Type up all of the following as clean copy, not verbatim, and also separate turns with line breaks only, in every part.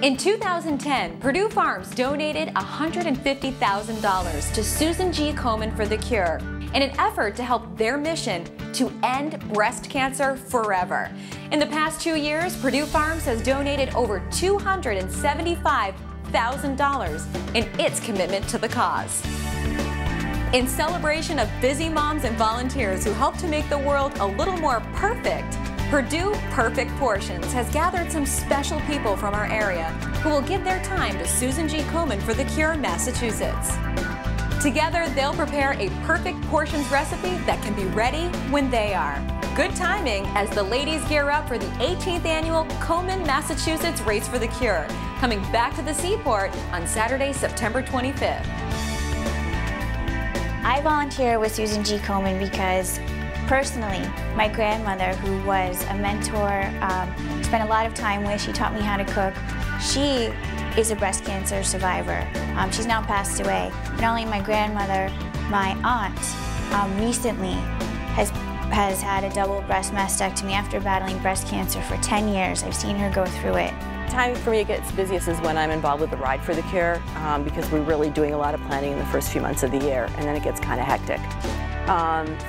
In 2010, Purdue Farms donated $150,000 to Susan G. Komen for the Cure in an effort to help their mission to end breast cancer forever. In the past 2 years, Purdue Farms has donated over $275,000 in its commitment to the cause. In celebration of busy moms and volunteers who help to make the world a little more perfect, Purdue Perfect Portions has gathered some special people from our area who will give their time to Susan G. Komen for the Cure, Massachusetts. Together, they'll prepare a perfect portions recipe that can be ready when they are. Good timing as the ladies gear up for the 18th annual Komen, Massachusetts Race for the Cure, coming back to the Seaport on Saturday, September 25th.
I volunteer with Susan G. Komen because personally, my grandmother, who was a mentor, spent a lot of time with, she taught me how to cook. She is a breast cancer survivor. She's now passed away. Not only my grandmother, my aunt recently has had a double breast mastectomy after battling breast cancer for 10 years. I've seen her go through it.
Time for me it gets busiest is when I'm involved with the Ride for the Cure because we're really doing a lot of planning in the first few months of the year, and then it gets kind of hectic.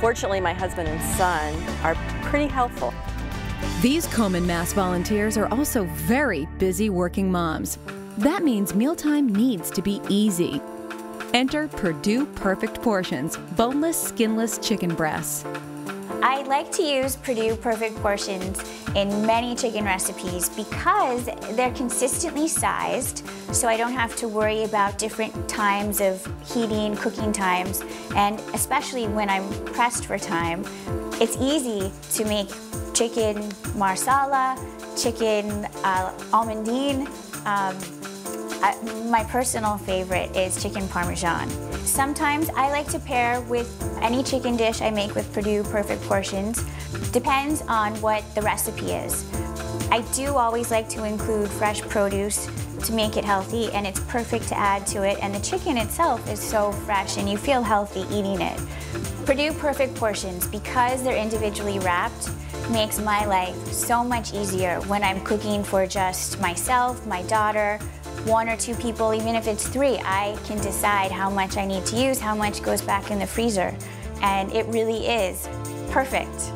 Fortunately, my husband and son are pretty helpful.
These Komen Mass volunteers are also very busy working moms. That means mealtime needs to be easy. Enter Purdue Perfect Portions, boneless, skinless chicken breasts.
I like to use Purdue Perfect Portions in many chicken recipes because they're consistently sized, so I don't have to worry about different times of heating, cooking times, and especially when I'm pressed for time, it's easy to make chicken marsala, chicken almondine. My personal favorite is chicken parmesan. Sometimes I like to pair with any chicken dish I make with Purdue Perfect Portions. Depends on what the recipe is. I do always like to include fresh produce to make it healthy, and it's perfect to add to it, and the chicken itself is so fresh and you feel healthy eating it. Purdue Perfect Portions, because they're individually wrapped, makes my life so much easier when I'm cooking for just myself, my daughter, 1 or 2 people, even if it's 3, I can decide how much I need to use, how much goes back in the freezer, and it really is perfect.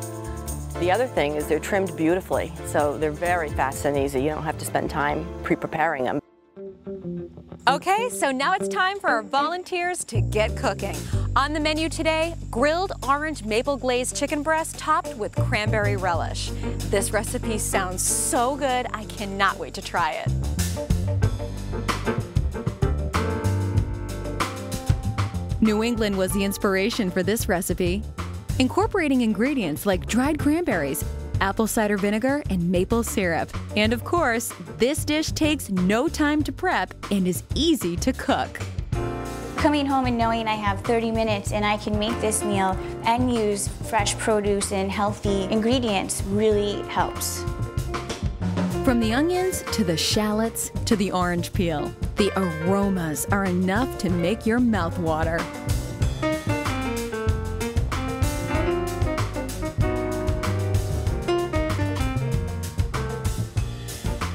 The other thing is they're trimmed beautifully, so they're very fast and easy. You don't have to spend time pre-preparing them.
Okay, so now it's time for our volunteers to get cooking. On the menu today, grilled orange maple glazed chicken breast topped with cranberry relish. This recipe sounds so good, I cannot wait to try it. New England was the inspiration for this recipe, incorporating ingredients like dried cranberries, apple cider vinegar, and maple syrup. And of course, this dish takes no time to prep and is easy to cook.
Coming home and knowing I have 30 minutes and I can make this meal and use fresh produce and healthy ingredients really helps.
From the onions to the shallots to the orange peel, the aromas are enough to make your mouth water.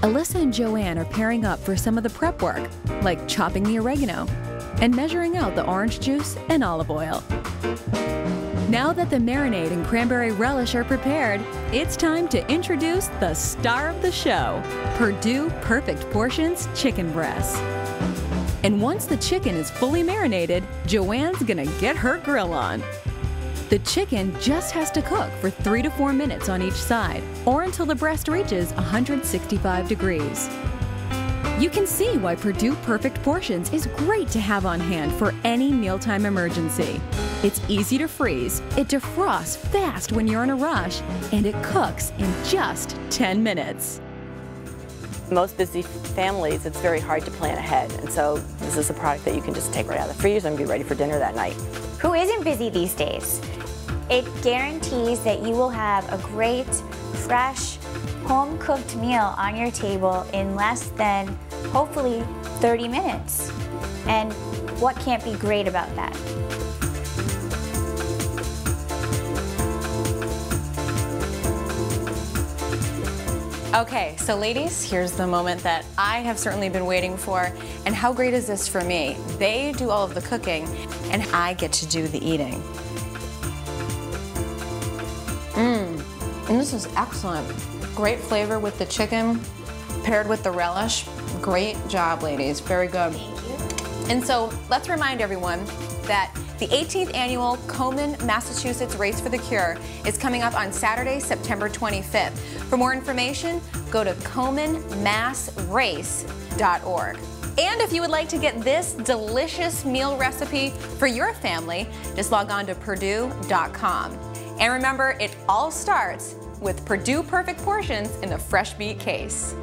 Alyssa and Joanne are pairing up for some of the prep work, like chopping the oregano and measuring out the orange juice and olive oil. Now that the marinade and cranberry relish are prepared, it's time to introduce the star of the show, Purdue Perfect Portions chicken breasts. And once the chicken is fully marinated, Joanne's gonna get her grill on. The chicken just has to cook for 3 to 4 minutes on each side, or until the breast reaches 165 degrees. You can see why Purdue Perfect Portions is great to have on hand for any mealtime emergency. It's easy to freeze, it defrosts fast when you're in a rush, and it cooks in just 10 minutes.
Most busy families, it's very hard to plan ahead, and so this is a product that you can just take right out of the freezer and be ready for dinner that night.
Who isn't busy these days? It guarantees that you will have a great, fresh, home-cooked meal on your table in less than, hopefully, 30 minutes. And what can't be great about that?
Okay, so ladies, here's the moment that I have certainly been waiting for. And how great is this for me? They do all of the cooking, and I get to do the eating. And this is excellent. Great flavor with the chicken, paired with the relish. Great job, ladies. Very good.
Thank you.
And so let's remind everyone that the 18th annual Komen, Massachusetts Race for the Cure is coming up on Saturday, September 25th. For more information, go to KomenMassRace.org. And if you would like to get this delicious meal recipe for your family, just log on to Purdue.com. And remember, it all starts with Purdue Perfect Portions in the Fresh Beet case.